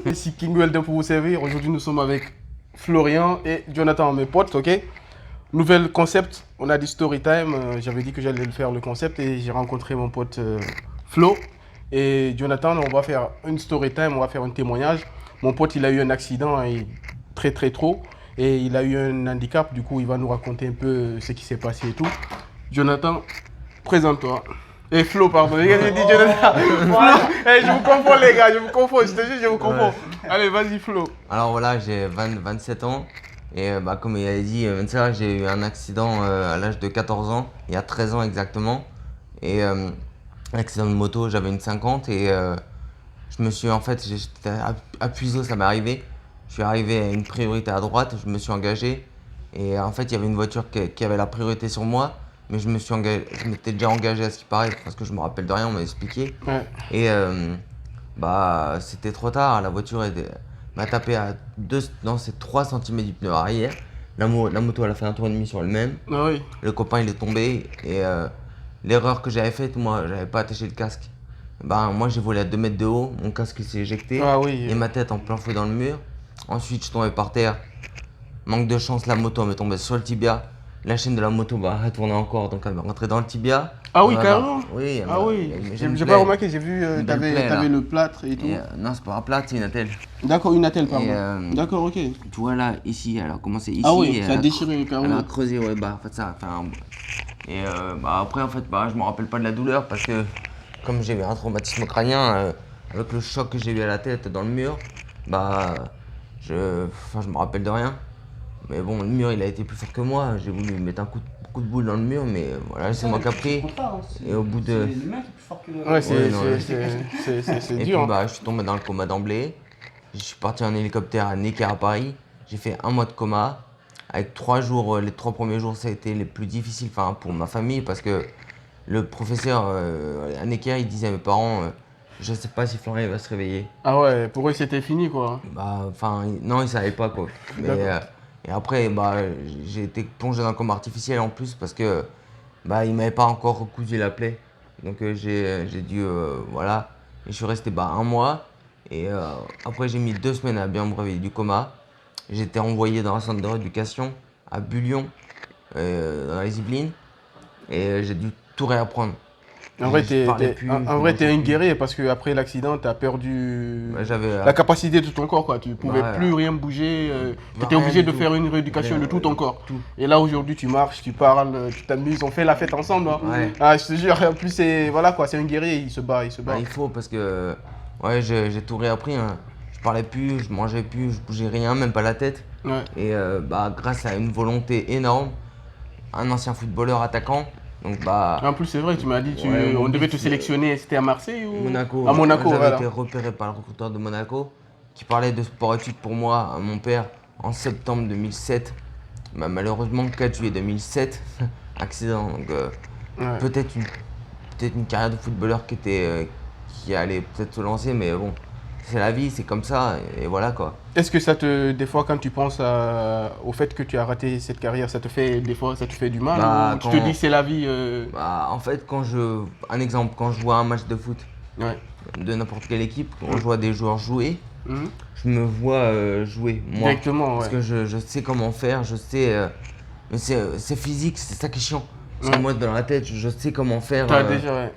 Ici King Welden pour vous servir. Aujourd'hui, nous sommes avec Florian et Jonathan, mes potes, ok? Nouvel concept, on a dit story time. J'avais dit que j'allais le faire le concept et j'ai rencontré mon pote Flo. Et Jonathan, on va faire une story time, on va faire un témoignage. Mon pote, il a eu un accident très très trop et il a eu un handicap. Du coup, il va nous raconter un peu ce qui s'est passé et tout. Jonathan, présente-toi. Et Flo, pardon. J'ai dit Jonathan. Flo, je vous confonds les gars, je vous confonds, je te jure, je vous confonds. Allez, vas-y Flo. Alors voilà, j'ai 27 ans et comme il a dit, 27 ans, j'ai eu un accident à l'âge de 14 ans, il y a 13 ans exactement. Et un accident de moto, j'avais une 50 et je me suis j'étais à Puiseaux, ça m'est arrivé. Je suis arrivé à une priorité à droite, je me suis engagé et en fait il y avait une voiture qui avait la priorité sur moi. Mais je m'étais déjà engagé à ce qui paraît parce que je me rappelle de rien, on m'a expliqué. Ouais. Et c'était trop tard, m'a tapé non, c'est 3 cm du pneu arrière. La moto elle a fait un tour et demi sur elle-même. Ah oui. Le copain il est tombé et l'erreur que j'avais faite, moi j'avais pas attaché le casque. Moi j'ai volé à 2 mètres de haut, mon casque s'est éjecté Ah oui. et ma tête en plein fouet dans le mur. Ensuite je suis tombé par terre. Manque de chance, la moto m'est tombée sur le tibia. La chaîne de la moto a tourné encore, donc elle m'est rentrée dans le tibia. Ah oui, carrément. Oui, Ah oui. j'ai J'ai pas remarqué, j'ai vu, Une belle t'avais plaie, là. le plâtre et tout. Non, c'est pas un plâtre, c'est une attelle. D'accord, une attelle, pardon. Et, D'accord, ok. Tu vois là, ici, elle a commencé ici. Ah oui, et ça a elle déchiré Elle carrément. a creusé, ouais, en fait, ça a fait un. Et après, je me rappelle pas de la douleur parce que, comme j'ai eu un traumatisme crânien, avec le choc que j'ai eu à la tête dans le mur, je me rappelle de rien. Mais bon, le mur il a été plus fort que moi. J'ai voulu mettre un coup de boule dans le mur, mais voilà, c'est moi qui a pris. Et au bout de. C'est l'humain qui est plus fort que le. Ouais, Et c'est puis dur. Hein. je suis tombé dans le coma d'emblée. Je suis parti en hélicoptère à Necker à Paris. J'ai fait 1 mois de coma. Avec 3 jours, les 3 premiers jours, ça a été les plus difficiles pour ma famille parce que le professeur à Necker il disait à mes parents je sais pas si Florian va se réveiller. Ah ouais, pour eux c'était fini quoi. Non, ils savaient pas quoi. Mais, et après, j'ai été plongé dans le coma artificiel en plus parce que il m'avait pas encore recousu la plaie. Donc j'ai dû, voilà. Et je suis resté 1 mois. Et après, j'ai mis 2 semaines à bien me réveiller du coma. J'ai été envoyé dans un centre de rééducation à Bullion, dans les Yvelines. Et j'ai dû tout réapprendre. En vrai, Je parlais plus, je t'es mangeais un plus. guerrier parce que après l'accident, t'as perdu J'avais la capacité de ton corps quoi. Tu pouvais Bah, plus rien bouger. T'étais rien obligé du de tout. faire une rééducation de tout ton corps. Tout. Et là aujourd'hui, tu marches, tu parles, tu t'amuses, on fait la fête ensemble. Hein. Ouais. Ah, je te jure, en plus c'est voilà quoi, c'est un guerrier, il se bat, il se bat. Il faut parce que ouais, j'ai tout réappris. Hein. Je parlais plus, je mangeais plus, je bougeais rien, même pas la tête. Ouais. Et grâce à une volonté énorme, un ancien footballeur attaquant, donc En plus, c'est vrai, tu m'as dit, Ouais, on mon devait but, te sélectionner, c'était à Marseille ou Monaco. À Monaco, J'avais voilà. été repéré par le recruteur de Monaco qui parlait de sport-études pour moi, à mon père, en septembre 2007. Malheureusement, 4 juillet 2007, accident. Donc Ouais. peut-être une carrière de footballeur qui allait peut-être se lancer, mais bon, c'est la vie, c'est comme ça, et voilà quoi. Est-ce que des fois, quand tu penses au fait que tu as raté cette carrière, des fois, ça te fait du mal ou tu te dis c'est la vie En fait, un exemple, quand je vois un match de foot Ouais. de n'importe quelle équipe, quand je vois des joueurs jouer, Mhm. je me vois jouer, moi. Directement, Parce ouais. que je sais comment faire, je sais. Mais c'est physique, c'est ça qui est chiant. Parce que Ouais. moi, dans la tête, je sais comment faire. T'as déjà, ouais.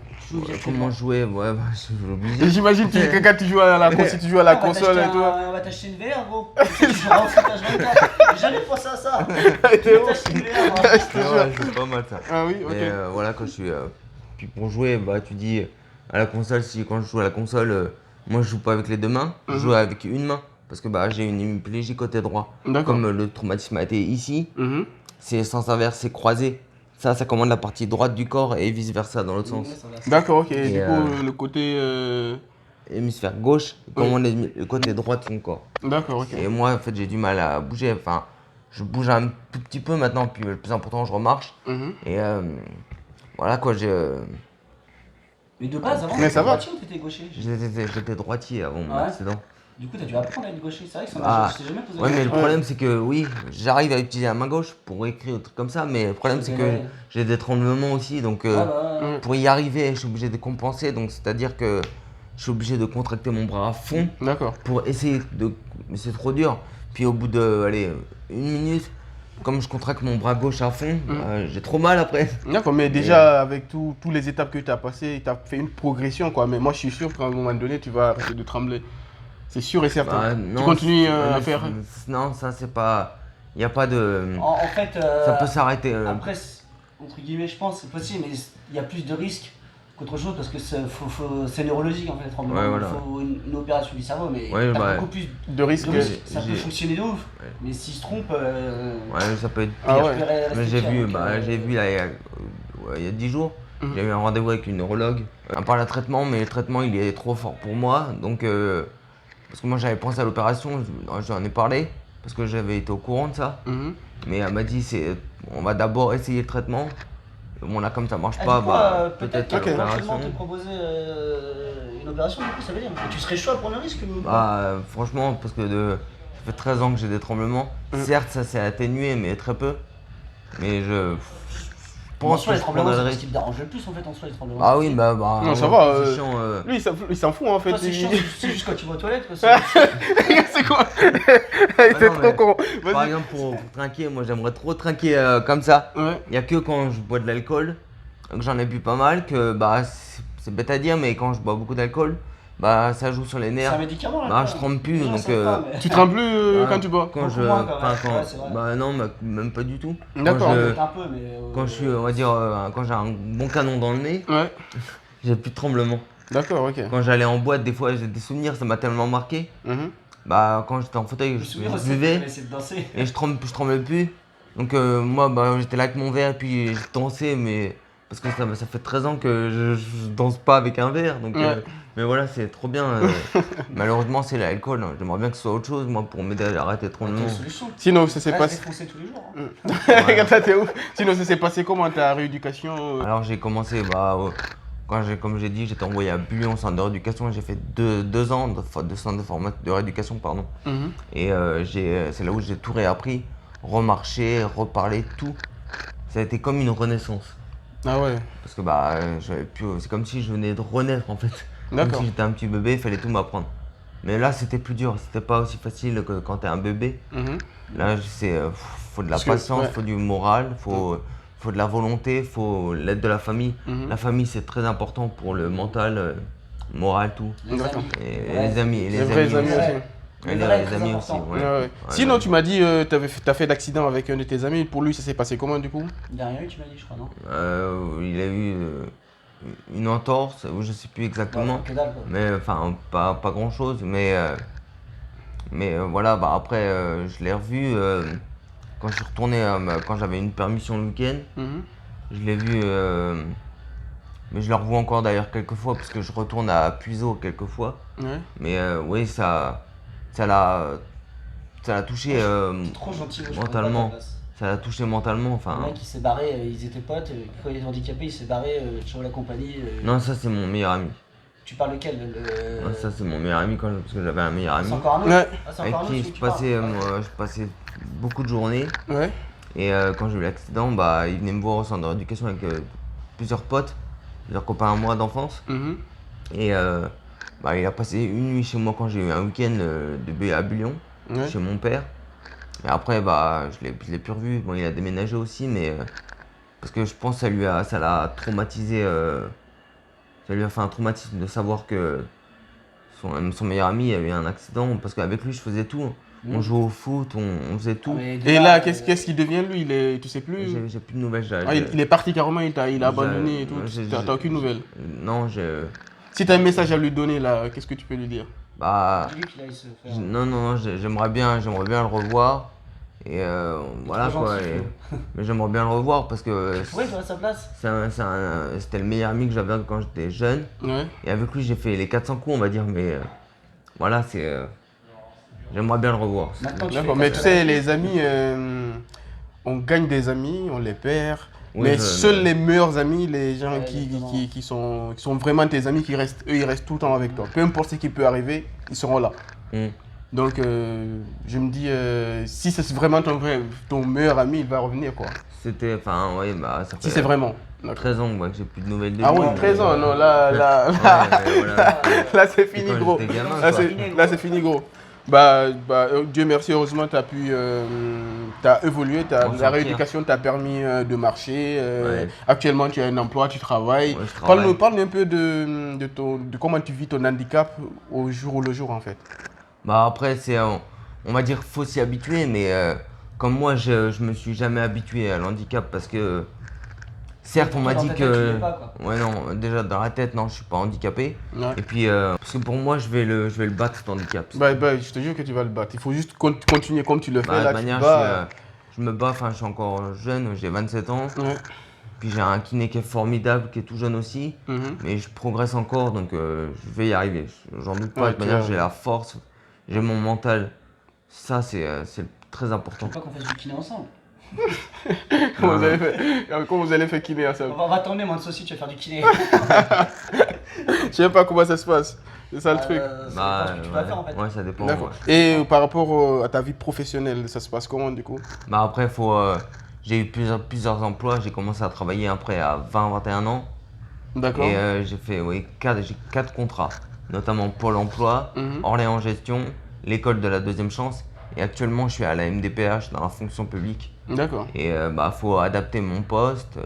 Comment jouer, ouais, je suis obligé. J'imagine que quand tu joues à si tu joues à la console et tout. On va t'acheter une VR, gros. Tu joueras au foot H24. J'ai jamais pensé à ça. On va t'acheter une VR, moi. Ouais, c'est pas mal ça. Ah oui, ok. Mais voilà, quand je suis. Puis pour jouer, tu dis à la console, quand je joue à la console, moi je joue pas avec les 2 mains, je joue avec une main. Parce que j'ai une hémiplégie côté droit. D'accord. Comme le traumatisme a été ici, Mhm. c'est sens inverse, c'est croisé. Ça commande la partie droite du corps et vice versa dans l'autre sens. D'accord, ok. Et, Du coup, le côté. Hémisphère gauche commande le côté droit de son corps. D'accord, ok. Et moi, en fait, j'ai du mal à bouger. Enfin, je bouge un tout petit peu maintenant, puis le plus important, je remarche. Mhm. Et voilà quoi, Mais de base, avant, Mais t'étais ça va. droitier ou t'étais gaucher? j'étais droitier avant mon Ah ouais accident. Du coup, t'as dû apprendre à être gaucher. C'est vrai que ça Ah. je t'ai jamais posé Ouais, la mais le question. problème, c'est que oui, j'arrive à utiliser la main gauche pour écrire des trucs comme ça, mais le problème, c'est que Ouais. j'ai des tremblements aussi, donc Ah bah, ouais. pour y arriver, je suis obligé de compenser, donc c'est-à-dire que je suis obligé de contracter mon bras à fond D'accord. pour essayer de. Mais c'est trop dur. Puis au bout de, allez, 1 minute, comme je contracte mon bras gauche à fond, j'ai trop mal après. D'accord, mais déjà, avec tous les étapes que tu as passées, tu as fait une progression, quoi. Mais moi, je suis sûr qu'à un moment donné, tu vas arrêter de trembler. C'est sûr et certain. Bah, Tu non, continues à mais faire. Non, ça c'est pas. Il n'y a pas de. En fait, Ça peut s'arrêter. après, entre guillemets, je pense, c'est possible, mais il y a plus de risques qu'autre chose parce que c'est neurologique en fait, le tremblement. Ouais, voilà. Il faut une opération du cerveau, mais Ouais, t'as bah, beaucoup plus De risque. de risques. Ça peut j'ai- fonctionner de ouf, Ouais. mais s'il se trompe, Ouais, ça peut être Ah pire. ouais. je peux Mais rester j'ai pire, vu, donc, j'ai vu là, il y a 10 jours, j'ai eu un rendez-vous avec une neurologue. À part le traitement, mais le traitement il est trop fort pour moi. Donc, parce que moi j'avais pensé à l'opération, j'en ai parlé, parce que j'avais été au courant de ça. Mhm. Mais elle m'a dit, on va d'abord essayer le traitement. Bon, là, comme ça marche Ah, pas, du coup, bah, peut-être peut-être qu'éventuellement l'opération. te proposer une opération, du coup, ça veut dire. Et tu serais chaud à prendre le risque ou pas? Bah, franchement, parce que ça fait 13 ans que j'ai des tremblements. Certes, ça s'est atténué, mais très peu. Mais je En pense soi, que les je tremblements, prendrai c'est le ce risque. qui me dérange le plus en fait, en soi, les tremblements. Ah oui, bah, Non, ça en va, position, Lui, il s'en fout en fait. Toi, c'est chiant, Il- c'est juste quand tu vas aux toilettes. Quoi, C'est quoi? T'es non, trop mais- con. Par Vas-y. exemple, pour trinquer, moi j'aimerais trop trinquer comme ça. Ouais. Il n'y a que quand je bois de l'alcool, que j'en ai bu pas mal, que bah, c'est bête à dire, mais quand je bois beaucoup d'alcool, bah, ça joue sur les c'est un nerfs. médicament là. Bah, quoi. je trempe plus, Les gens donc, savent pas, mais- Tu trembles plus Bah, quand tu bois? Quand Beaucoup je. moins, quand même. enfin, Ouais, c'est vrai. bah, non, même pas du tout. D'accord. Quand je- Peut-être un peu, mais. Quand je suis, on va dire, quand j'ai un bon canon dans le nez, Ouais. j'ai plus de tremblement. D'accord, ok. Quand j'allais en boîte, des fois, j'ai des souvenirs, ça m'a tellement marqué. Mhm. Bah, quand j'étais en fauteuil, Je me je souviens aussi, buvais on essayé de danser. et je tremblais plus. Donc, moi, bah, j'étais là avec mon verre et puis je dansais, mais parce que ça fait 13 ans que je danse pas avec un verre. Donc, Ouais. mais voilà, c'est trop bien. Malheureusement, c'est l'alcool. Hein. J'aimerais bien que ce soit autre chose, moi, pour m'aider à arrêter le T'as tremblement. une solution. Sinon, ça s'est Reste passé. défoncé tous les jours. hein. Regarde, ça, t'es ouf. Sinon, ça s'est passé comment ta rééducation? Alors j'ai commencé, bah, comme j'ai dit, j'étais envoyé à Bullon, centre de rééducation. J'ai fait deux ans de centre de rééducation, pardon. Mhm. Et c'est là où j'ai tout réappris, remarcher, reparler, tout. Ça a été comme une renaissance. Ah ouais. Parce que bah, c'est comme si je venais de renaître en fait. Comme D'accord. si j'étais un petit bébé, il fallait tout m'apprendre. Mais là, c'était plus dur, c'était pas aussi facile que quand t'es un bébé. Mhm. Là, faut de la Parce que, patience, ouais. faut du moral, faut de la volonté, faut l'aide de la famille. Mhm. La famille, c'est très important pour le mental, moral, tout. Les D'accord. amis. Et Ouais. les amis, et Les les vrais amis amis aussi. aussi. Ouais. Et Les vrais, les très amis aussi, important. ouais. Ouais, ouais. Ouais, Sinon, ouais. tu m'as dit t'as fait d'accident avec un de tes amis. Pour lui, ça s'est passé comment du coup? Derrière lui, tu m'as dit, je crois, non? Il a eu une entorse, ou je sais plus exactement. Ouais, que dalle, quoi. Mais enfin, pas grand chose. Mais voilà, bah après, je l'ai revu quand je suis retourné, quand j'avais une permission le week-end. Mhm. Je l'ai vu, mais je le revois encore d'ailleurs quelques fois parce que je retourne à Puiseaux quelques fois. Ouais. Mais oui, ça l'a touché Trop gentil, moi, je mentalement. comprends pas ta place. Ça l'a touché mentalement. Le Enfin, mec, il s'est barré, ils étaient potes, quand il est handicapé, il s'est barré, ciao la compagnie. non, ça c'est mon meilleur ami. Tu parles lequel Non, ça c'est mon meilleur ami parce que j'avais un meilleur ami C'est encore un autre? Ouais. Ah, c'est avec encore un autre, qui celui que tu parles. je passais beaucoup de journées. Ouais. Et quand j'ai eu l'accident, bah, il venait me voir au centre de rééducation avec plusieurs potes, plusieurs copains à moi d'enfance. Mhm. Et bah, il a passé une nuit chez moi quand j'ai eu un week-end à Bullion, Ouais. chez mon père. Et après, bah, je l'ai plus revu. Bon, il a déménagé aussi, mais parce que je pense que ça l'a traumatisé. Ça lui a fait un traumatisme de savoir que son meilleur ami a eu un accident. Parce qu'avec lui, je faisais tout. On jouait au foot, on faisait Ah, tout. mais Et déjà, là, qu'est-ce qu'il devient lui? Tu sais plus? J'ai plus de nouvelles. Ah, il est parti carrément, il a abandonné et tout. j'ai- T'as aucune nouvelle? Non, Si t'as un message à lui donner là, qu'est-ce que tu peux lui dire? bah, dis-lui qu'il aille se faire. non, j'aimerais bien le revoir. Et voilà trop quoi. gentil, Mais j'aimerais bien le revoir parce que Tu pourrais, toi, à sa place? c'était le meilleur ami que j'avais quand j'étais jeune. Ouais. Et avec lui, j'ai fait les 400 coups, on va dire. Mais voilà, j'aimerais bien le revoir. Maintenant, tu D'accord, fais mais ta tu sais, thérapie. les amis, on gagne des amis, on les perd. Oui, mais je- seuls les meilleurs amis, les gens Ouais, qui exactement. sont vraiment tes amis, eux, ils restent tout le temps avec toi. Peu importe ce qui peut arriver, ils seront là. Mm. Donc, je me dis, si c'est vraiment ton meilleur ami, il va revenir, quoi. C'était, enfin, ouais, bah, ça Si fait- c'est vraiment. D'accord. 13 ans que j'ai plus de nouvelles de Ah lui. oui, mais- 13 ans, non, là, Ouais, mais voilà. là c'est C'est fini, quand gros. j'étais gamin, Là, quoi. c'est fini, gros. Dieu merci, heureusement, tu as pu, t'as évolué, M'en la sortir. rééducation t'a permis de marcher. Ouais. Actuellement, tu as un emploi, tu travailles. Ouais, je travaille. Parle-nous un peu de comment tu vis ton handicap au jour le jour, en fait. Bah après, on va dire faut s'y habituer, mais comme moi, je me suis jamais habitué à l'handicap parce que, certes, on m'a Dans dit ta tête, tu que, l'es pas, quoi. ouais non, déjà dans la tête, non, je suis pas handicapé. Ouais. Et puis, parce que pour moi, je vais le battre cet handicap. Je te jure que tu vas le battre. Il faut juste continuer comme tu le fais. Bah, de Là, toute tu manière, bats. je me bats, enfin, je suis encore jeune, j'ai 27 ans. Ouais. Puis j'ai un kiné qui est formidable, qui est tout jeune aussi. Mhm. Mais je progresse encore, donc je vais y arriver. J'en doute pas. Ouais, De toute tu manière, vas- j'ai la force, j'ai mon mental. Ça, c'est très Je important. veux pas qu'on fasse du kiné ensemble. Comment Non, vous avez fait, comment vous allez faire kiné à ça? On va t'emmener, moi, de saucisse, tu vas faire du kiné. Je sais pas comment ça se passe. C'est ça le truc. Ça dépend ce que tu vas faire, en fait. ouais, ça dépend. D'accord. Ouais. Et par rapport à ta vie professionnelle, ça se passe comment du coup? Bah après, j'ai eu plusieurs emplois. J'ai commencé à travailler après à 20-21 ans. D'accord. Et j'ai 4 contrats, notamment Pôle emploi, Mhm. Orléans Gestion, l'école de la deuxième chance. Et actuellement, je suis à la MDPH dans la fonction publique. D'accord. Et faut adapter mon poste.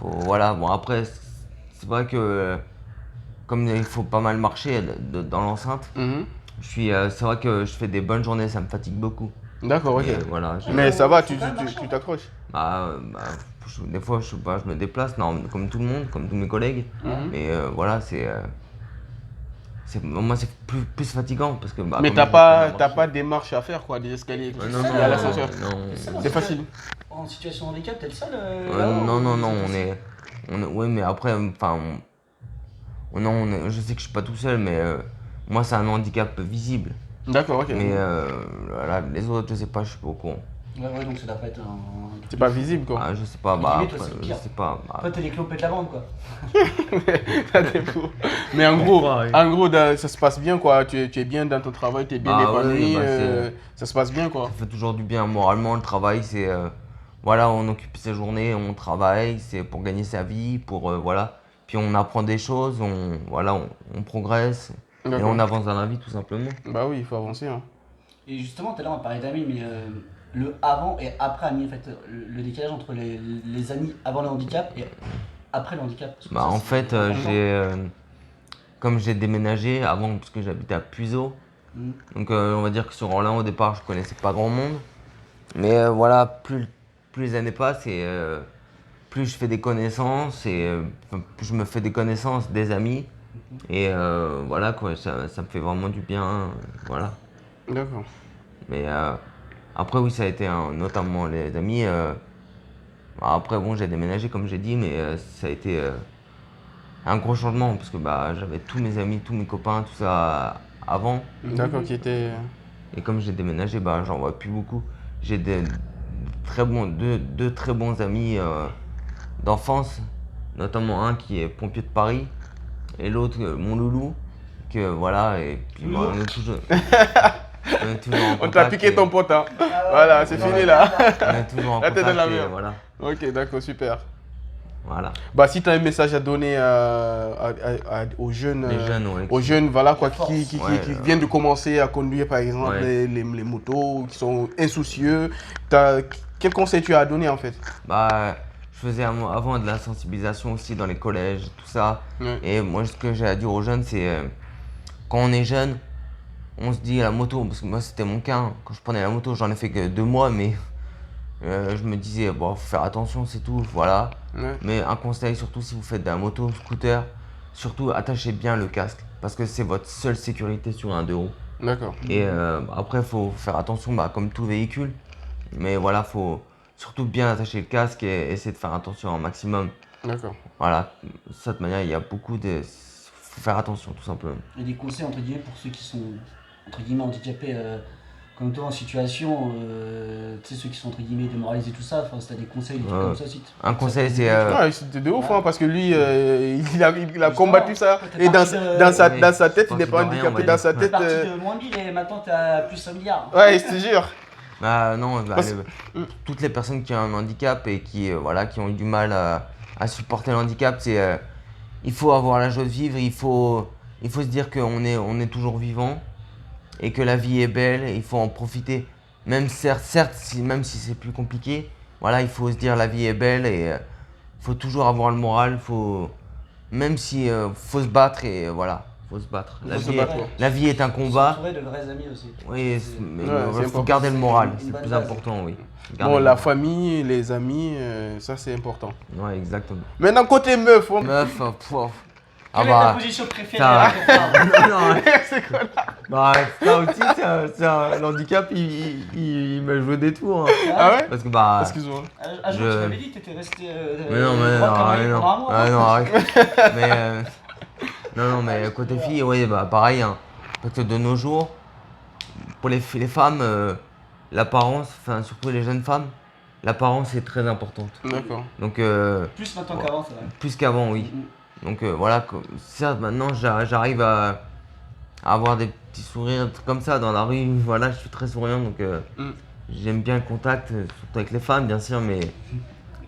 Voilà. Bon, après, c'est vrai que comme il faut pas mal marcher dans l'enceinte, Mhm. c'est vrai que je fais des bonnes journées, ça me fatigue beaucoup. D'accord, ok. Et voilà. Mais ça va, Faut quand même marcher, tu t'accroches. Des fois, je me déplace, non, comme tout le monde, comme tous mes collègues. Mhm. Mais voilà, moi, c'est plus fatigant parce que. Mais comme t'as je pas, peux t'as marcher. pas de démarche à faire quoi, des escaliers, tout Ouais, ça, non, il y a l'ascenseur. non. C'est facile. En situation de handicap, t'es le seul Non, ouais, mais après, enfin, je sais que je suis pas tout seul, mais moi, c'est un handicap visible. D'accord, ok. Mais voilà, les autres, je sais pas, je suis pas au courant. Ouais, donc ça doit pas être un. C'est pas visible quoi. Je sais pas, Limite, après, toi, c'est je pire. sais pas. Toi, t'es les clopettes de la bande, quoi. Ça, c'est fou. Mais en gros, Ouais. ça se passe bien quoi. Tu es bien dans ton travail, tu es bien Bah ouais, épanoui, bah, ça se passe bien quoi. Ça fait toujours du bien moralement. Le travail, c'est voilà, on occupe ses journées, on travaille, c'est pour gagner sa vie, pour voilà. Puis on apprend des choses, on progresse et D'accord. on avance dans la vie tout simplement. Bah oui, il faut avancer. Hein. Et justement, tout à l'heure, on parlait d'amis, mais le avant et après Ami, en fait, le décalage entre les amis avant le handicap et après le handicap. Parce que Bah ça, en c'est fait, important. comme j'ai déménagé avant parce que j'habitais à Puiseaux, Mhm. donc on va dire que sur Orléans au départ, je connaissais pas grand monde. Mais voilà, plus les années passent et plus je fais des connaissances et plus je me fais des connaissances, des amis. Et voilà quoi, ça me fait vraiment du bien, voilà. D'accord. Mais après oui, ça a été notamment les amis. Après bon, j'ai déménagé comme j'ai dit, mais ça a été un gros changement parce que j'avais tous mes amis, tous mes copains, tout ça avant. D'accord, qui était. Et comme j'ai déménagé, j'en vois plus beaucoup. J'ai deux très bons amis d'enfance, notamment un qui est pompier de Paris et l'autre mon loulou, que voilà, et puis on est toujours, on est toujours en On t'a contact piqué et ton pote, hein. Voilà, c'est fini là. on est toujours en Là, t'es dans contact la et merde. voilà, Ok, d'accord, super. voilà. Bah, si tu as un message à donner aux jeunes, Les jeunes, ouais, aux jeunes voilà, quoi, La force. qui Ouais, viennent de commencer à conduire par exemple Ouais. les motos, qui sont insoucieux, quel conseil tu as à donner en fait? Je faisais avant de la sensibilisation aussi dans les collèges, tout ça. Ouais. Et moi, ce que j'ai à dire aux jeunes, c'est quand on est jeune, on se dit la moto, parce que moi c'était mon cas, hein. Quand je prenais la moto, j'en ai fait que 2 mois, mais je me disais, bon, faut faire attention, c'est tout, voilà. Ouais. Mais un conseil, surtout si vous faites de la moto, scooter, surtout attachez bien le casque, parce que c'est votre seule sécurité sur un 2 roues. D'accord. Et après, faut faire attention, comme tout véhicule, mais voilà, faut surtout bien attacher le casque et essayer de faire attention un maximum. D'accord. Voilà, de cette manière, il y a beaucoup de. Faut faire attention, tout simplement. Et des conseils, entre guillemets, pour ceux qui sont, entre guillemets, handicapés comme toi en situation, tu sais, ceux qui sont, entre guillemets, démoralisés, tout ça, enfin, si t'as des conseils, des trucs comme ça aussi. Un conseil, c'est. Ouais, c'était de ouf, hein, parce que lui, il a Justement, combattu ça. t'es Et parti de- dans sa tête, il parti n'est pas de rien, handicapé. on va Dans dire. sa T'es tête. parti de moins 1000 et maintenant t'es à plus 1 milliard. Ouais, je te jure. Non, Parce- toutes les personnes qui ont un handicap et qui ont eu du mal à supporter le handicap, c'est il faut avoir la joie de vivre, il faut se dire qu'on est toujours vivant et que la vie est belle, et il faut en profiter. Même même si c'est plus compliqué, voilà, il faut se dire la vie est belle et il faut toujours avoir le moral, même si faut se battre et voilà, faut se battre. La vie est un combat. S'entourer de vrais amis aussi. Oui, mais il faut important. garder le moral, C'est c'est une le bonne plus base. important, oui. Bon, la famille, les amis, ça c'est important. Ouais, exactement. Maintenant, côté meuf, Meuf, Quelle est ta position préférée ça- à ton frère? non, bah, ça aussi, l'handicap, il m'a joué des tours. Hein. Ah ouais? Parce que bah. Excuse-moi. Un jour, Je- tu m'avais dit que t'étais resté. Mais non, droit comme un mais mec non. pendant un mois, Ah, hein. non, arrête. Mais non, mais côté fille, oui, bah pareil. Hein. Parce que de nos jours, pour les femmes, l'apparence, enfin surtout les jeunes femmes, l'apparence est très importante. D'accord. Donc Plus maintenant qu'avant, c'est vrai. plus qu'avant, oui. Donc voilà, certes maintenant j'arrive à avoir des petits sourires, des trucs comme ça dans la rue. Voilà, je suis très souriant, donc j'aime bien le contact, surtout avec les femmes, bien sûr, mais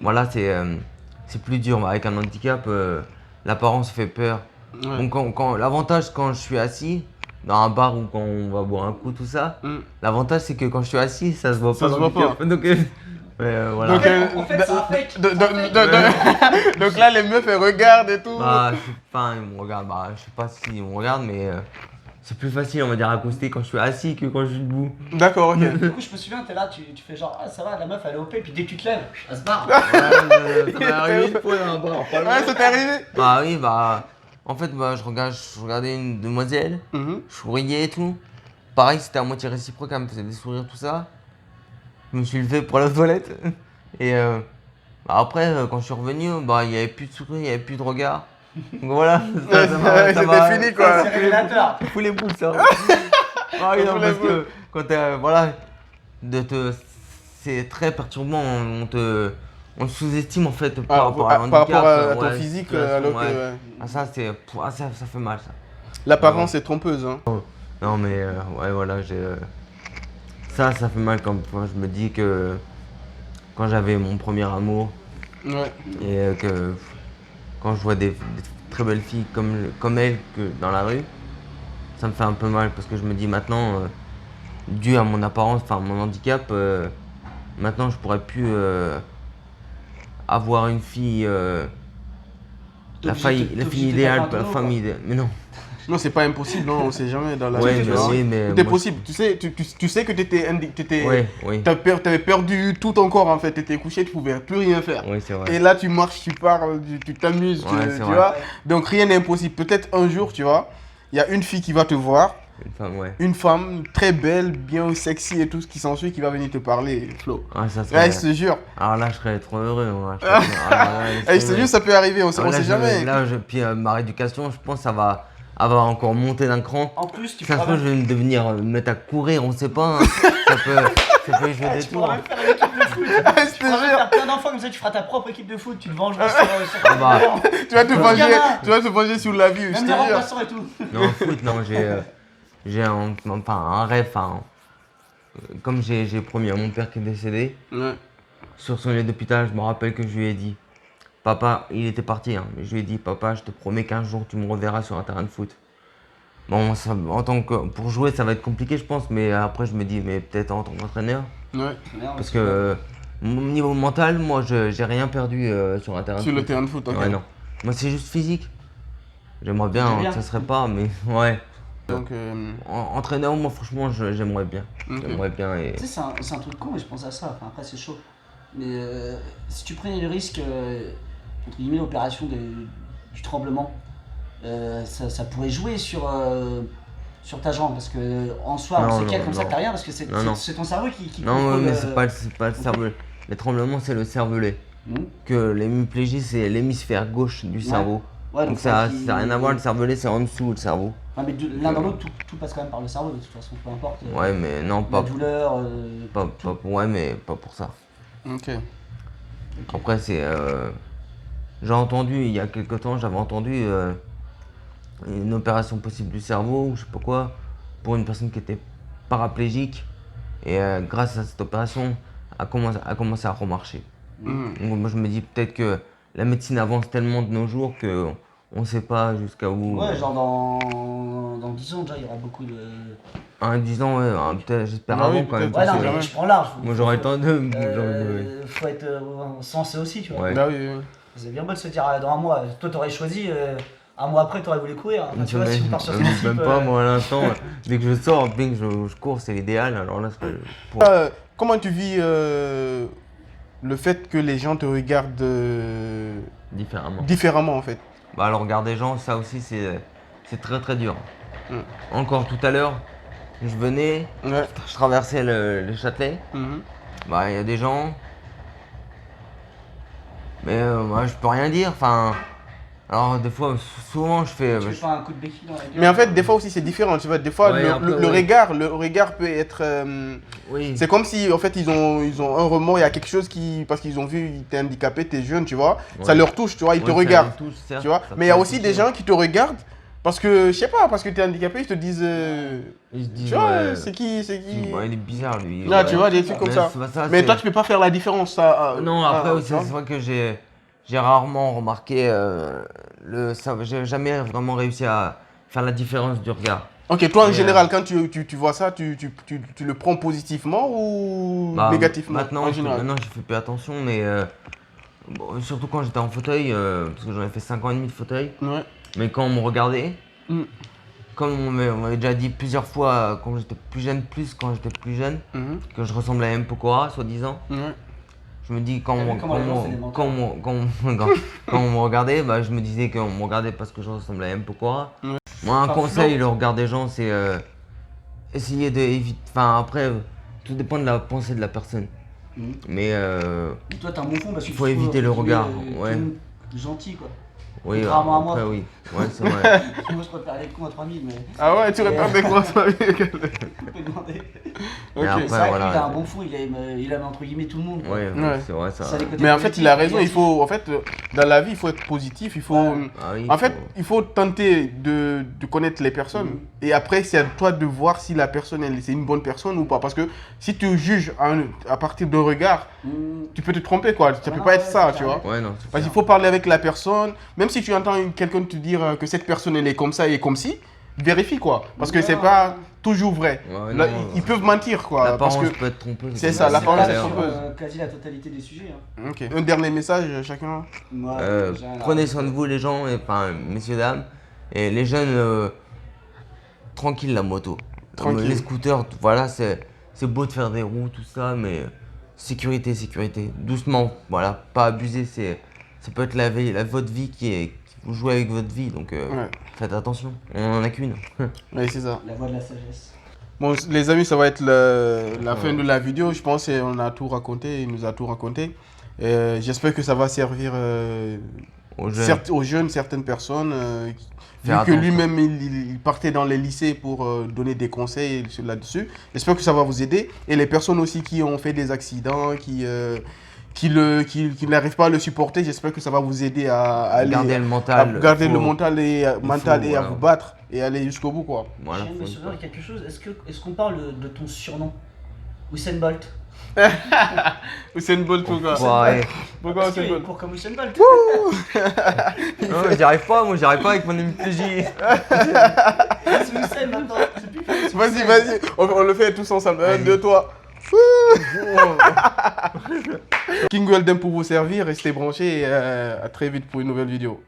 voilà, c'est plus dur. Avec un handicap, l'apparence fait peur. Ouais. Donc l'avantage quand je suis assis dans un bar ou quand on va boire un coup, tout ça, l'avantage c'est que quand je suis assis, ça se voit Ça pas. se voit pas. Donc voilà. Donc, En fait, c'est un fake. donc là, les meufs, elles regardent et tout. Bah, enfin, ils me regardent, bah, je sais pas s'ils me regardent, mais c'est plus facile, on va dire, à accoster quand je suis assis que quand je suis debout. D'accord, ok. Du coup, je me souviens, t'es là, tu fais genre, ah ça va, la meuf elle est OP, puis dès que tu te lèves, elle se barre. Ouais, ça m'est arrivé une fois dans un bar, pas loin. Ouais, ça t'est arrivé? Bah oui, bah, en fait, bah, je regardais une demoiselle, Mhm. je souriais et tout. Pareil, c'était à moitié réciproque, elle me faisait des sourires, tout ça. Je me suis levé pour la toilette. Et bah, après, quand je suis revenu, bah, il n'y avait plus de sourire, il n'y avait plus de regard. Donc voilà, C'était fini, quoi. C'est révélateur. Fous les boules, ça. Ah oui, non, parce que quand voilà, c'est très perturbant, on te sous-estime en fait par rapport à Par rapport à ton ouais, physique, situation, alors que ouais. Ah, ça, ça fait mal, ça. l'apparence est trompeuse. Hein. Non, mais ouais, voilà, ça fait mal quand je me dis que quand j'avais mon premier amour Ouais. et que quand je vois des très belles filles comme elle que dans la rue, ça me fait un peu mal parce que je me dis maintenant, dû à mon apparence, enfin mon handicap, maintenant je pourrais plus avoir une fille, la fille idéale, la femme idéale. Mais non. Non, c'est pas impossible, non, on sait jamais dans la Ouais, vie. mais oui, mais Tout est moi, possible. Tu sais que oui, t'avais perdu tout ton corps en fait. T'étais couché, tu pouvais plus rien faire. oui, c'est vrai. Et là, tu marches, tu parles, tu t'amuses, Ouais, c'est tu vrai. vois. Donc rien n'est impossible. Peut-être un jour, tu vois, il y a une fille qui va te voir, Une femme, ouais. une femme très belle, bien sexy et tout ce qui s'ensuit, qui va venir te parler, Flo. Ah, ça Ouais, serait... je te jure. Alors là, je serais trop heureux. Moi. Je te jure, ça peut arriver, on sait jamais. Puis ma rééducation, je pense, ça va encore monter d'un cran. En plus, tu Ça se pourras trouve, je vais me mettre à courir, on sait pas. Hein. ça peut jouer des tu pourras tours. même faire une équipe de foot. Je te Tu pourras même jure. faire plein d'enfants comme ça, tu feras ta propre équipe de foot, tu te venges sur Ah bah. Tu vas te venger, gamin. tu vas te venger sur la vie, je te même des jure. remplaçants et tout. Non, foot, non, j'ai un rêve. Comme j'ai promis à mon père qui est décédé, Ouais. sur son lit d'hôpital, je me rappelle que je lui ai dit, papa, il était parti, hein, mais je lui ai dit, papa, je te promets qu'un jour tu me reverras sur un terrain de foot. Bon, pour jouer, ça va être compliqué, je pense, mais après, je me dis, mais peut-être en tant qu'entraîneur. Ouais. Parce que mon niveau mental, moi, j'ai rien perdu sur un terrain Sur de le foot. terrain de foot, ok. Ouais, non. Moi, c'est juste physique. J'aimerais bien, C'est bien. ça serait pas, mais ouais. Donc, Entraîneur, moi, franchement, j'aimerais bien. Ok. J'aimerais bien et... Tu sais, c'est un truc con, mais je pense à ça. Enfin, après, c'est chaud. Mais si tu prenais le risque, entre guillemets, l'opération du tremblement, ça pourrait jouer sur ta jambe. Parce que en soi, Non, on sait non, qu'il y a comme ça non. que t'as rien, parce que c'est Non. ton cerveau qui Non, contrôle, mais c'est pas le cerveau. Les tremblements, c'est le cervelet. Mhm. Que l'hémiplégie, c'est l'hémisphère gauche du cerveau. Ouais, Donc ça qui- n'a rien à voir, le cervelet, c'est en dessous, le cerveau. Ouais, mais l'un dans l'autre, tout passe quand même par le cerveau, de toute façon, peu importe. Ouais, mais non, La pas, douleur. ouais, mais pas pour ça. ok. Après, c'est. J'ai entendu, il y a quelque temps, j'avais entendu une opération possible du cerveau, ou je sais pas quoi, pour une personne qui était paraplégique. Et grâce à cette opération, a commencé à remarcher. Mhm. Donc moi, je me dis peut-être que la médecine avance tellement de nos jours que on sait pas jusqu'à où. Ouais, genre dans 10 ans déjà, il y aura beaucoup de. Un 10 ans, ouais, peut-être, j'espère Ah oui, avant quand même. peut-être. Ouais, non, c'est mais vrai. je prends large. Moi j'aurais le temps de. Faut être sensé aussi, tu vois. Ouais. Bah oui, oui. C'est bien beau de se dire dans un mois, toi t'aurais choisi, un mois après t'aurais voulu courir. Enfin, Une tu vois, si on semaine, part sur ce même principe. pas, moi à l'instant, dès que je sors, dès que je cours, c'est l'idéal. Alors là, pour... Comment tu vis le fait que les gens te regardent différemment. différemment en fait? Bah, le regard des gens, ça aussi, c'est très très dur. Mm. Encore tout à l'heure, je venais, Ouais. je traversais le Châtelet. Mhm. Bah, il y a des gens. Mais moi, je peux rien dire. Enfin, alors, des fois, souvent, je fais. Tu fais pas un coup de béquille dans la gueule. Mais en fait, des fois aussi c'est différent. Tu vois, des fois Ouais, après, le ouais. regard peut être. Oui. C'est comme si en fait ils ont un remords, il y a quelque chose qui parce qu'ils ont vu t'es handicapé, t'es jeune, tu vois. Ça Ouais. leur touche, tu vois, ils te Ouais, ça regardent, les touche, certes, tu vois. ça Mais il y a peut aussi des toucher. gens qui te regardent parce que je sais pas, parce que t'es handicapé, ils te disent. Ils se disent, Tu vois, ouais, c'est qui. ouais, il est bizarre lui. Là, Ouais. tu vois, des trucs comme Mais ça. c'est pas ça, Mais c'est- toi, tu peux pas faire la différence, ça. Non, après aussi, tu vois. c'est vrai que j'ai rarement remarqué j'ai jamais vraiment réussi à faire la différence du regard. Ok, toi en Mais, général, quand tu vois ça, tu le prends positivement ou Bah, négativement maintenant, en général? maintenant, je fais plus attention, mais bon, surtout quand j'étais en fauteuil, parce que j'en ai fait 5 ans et demi de fauteuil. Ouais. Mais quand on me regardait, Mm. comme on m'avait déjà dit plusieurs fois quand j'étais plus jeune, Mhm. que je ressemblais à M. Pokora, soi-disant. Ouais. Je me dis, T'as vu comment les gens, c'est des menteurs. quand on me regardait, bah, je me disais qu'on me regardait parce que je ressemblais à M. Pokora. Ouais. Moi, un Enfin, conseil, Flo. le regard des gens, c'est essayer d'éviter. Enfin, après, tout dépend de la pensée de la personne. Mhm. Mais Et toi t'as un bon fond parce que Faut tu éviter trouves, le entre regard, guillemets, ouais. tout le monde gentil quoi. oui, Contrairement à moi. après, oui. Ouais, c'est vrai. Moi je préfère les cons à 3000, mais. Ah ouais, tu répètes des grosses familles. On peut demander. Mais Ok. après, C'est vrai voilà. qu'il a un bon fond, il aime entre guillemets tout le monde. quoi. Ouais, Ouais. c'est vrai ça. Ça, les côtés Mais en fait, il a positifs, raison. Il faut, en fait, dans la vie, il faut être positif. Il faut, Ouais. Ah oui, en fait, faut- il faut tenter de connaître les personnes. Mhm. Et après, c'est à toi de voir si la personne, c'est une bonne personne ou pas. Parce que si tu juges à partir d'un regard, Mhm. tu peux te tromper, quoi. Ça Ouais, peut non, pas être ouais, ça, c'est tu clair. vois. Ouais, non, c'est Parce qu'il clair. faut parler avec la personne. Même si tu entends quelqu'un te dire que cette personne, elle est comme ça et comme si, vérifie, quoi. Parce que Ouais, c'est non, pas ouais. toujours vrai. Ouais, Là, non, ils peuvent mentir, quoi. Parce L'apparence que... peut être trompeuse. C'est comme ça, on la disait parole, tout à c'est l'heure. trompeuse. Quasi la totalité des sujets. Hein. Ok. Un dernier message, chacun. Ouais, Prenez soin de vous les gens, et, enfin messieurs dames, et les jeunes, tranquille la moto. Tranquille. Les scooters, voilà, c'est beau de faire des roues, tout ça, mais sécurité, doucement, voilà, pas abuser, ça peut être votre vie qui vous jouez avec votre vie, donc Ouais. faites attention, on en a qu'une. Ouais, c'est ça. La voix de la sagesse. Bon, les amis, ça va être la Ouais. fin de la vidéo. Je pense qu'on a tout raconté, il nous a tout raconté. J'espère que ça va servir Aux jeunes. aux jeunes, certaines personnes. Vu Faire que attention. lui-même, il partait dans les lycées pour donner des conseils là-dessus. J'espère que ça va vous aider. Et les personnes aussi qui ont fait des accidents, qui n'arrivent pas à le supporter, j'espère que ça va vous aider à aller... Garder le à mental. garder faut- le mental et, mental et à voilà. vous battre et aller jusqu'au bout, quoi. Voilà, Je viens de me faut- souvenir de quelque chose. Est-ce qu'on parle de ton surnom Usain Bolt. Usain Bolt, pourquoi? Ouais. Pourquoi Parce Usain qu'il Bolt? court comme Usain Bolt. Non, j'y arrive pas, moi j'y arrive pas avec mon MPJ. C'est Usain maintenant. C'est plus c'est Vas-y, Usain. vas-y, on le fait tous ensemble. 1, Vas-y. 2, 3. King Weldon pour vous servir, restez branchés et à très vite pour une nouvelle vidéo.